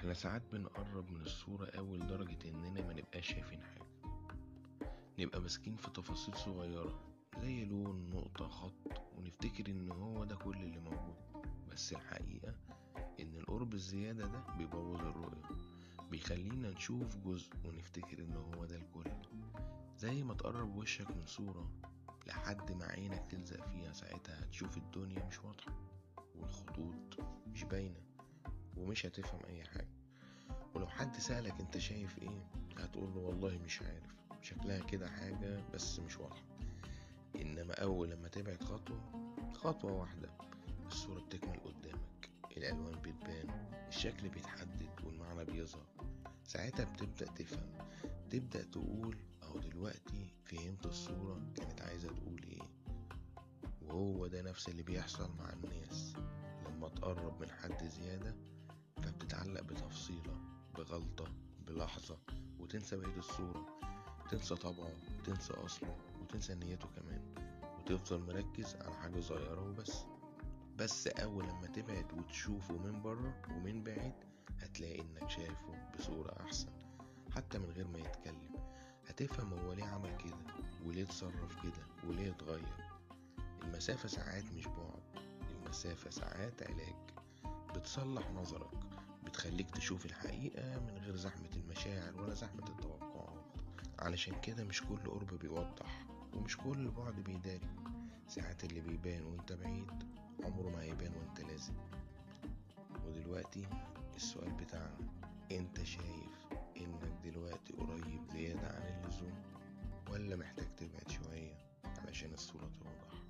احنا ساعات بنقرب من الصورة أوي لدرجة إننا ما نبقاش شايفين حاجة، نبقى ماسكين في تفاصيل صغيرة زي لون نقطة خط ونفتكر إن هو ده كل اللي موجود. بس الحقيقة إن القرب الزيادة ده بيبوظ الرؤية، بيخلينا نشوف جزء ونفتكر إن هو ده الكل. زي ما تقرب وشك من صورة لحد ما عينك تلزق فيها، ساعتها هتشوف الدنيا مش واضحة والخطوط مش باينة ومش هتفهم أي حاجة. ولو حد سألك انت شايف ايه، هتقول له والله مش عارف، شكلها كده حاجة بس مش واضحة. انما اول لما تبعد خطوة واحدة، الصورة بتكمل قدامك، الالوان بتبان، الشكل بيتحدد والمعنى بيظهر. ساعتها بتبدأ تفهم، تبدأ تقول اهو دلوقتي فهمت الصورة كانت عايزة تقول ايه. وهو ده نفس اللي بيحصل مع الناس لما تقرب من حد زيادة، فبتتعلق بتفصيلة، بغلطة، بلحظة، وتنسى بقية الصورة، تنسى طبعه، تنسى أصله، وتنسى نيته كمان، وتفضل مركز على حاجة صغيرة وبس. بس أول لما تبعد وتشوفه من بره ومن بعيد، هتلاقي إنك شايفه بصورة أحسن. حتى من غير ما يتكلم هتفهم هو ليه عمل كده، وليه اتصرف كده، وليه اتغير. المسافة ساعات مش بعد، المسافة ساعات علاج، بتصلح نظرك، بتخليك تشوف الحقيقة من غير زحمة المشاعر ولا زحمة التوقعات. علشان كده مش كل قرب بيوضح، ومش كل بعد بيداري. ساعات اللي بيبان وانت بعيد عمره ما هيبان وانت لازم. ودلوقتي السؤال بتاعنا، انت شايف انك دلوقتي قريب زيادة عن اللزوم، ولا محتاج تبعد شوية علشان الصورة توضح؟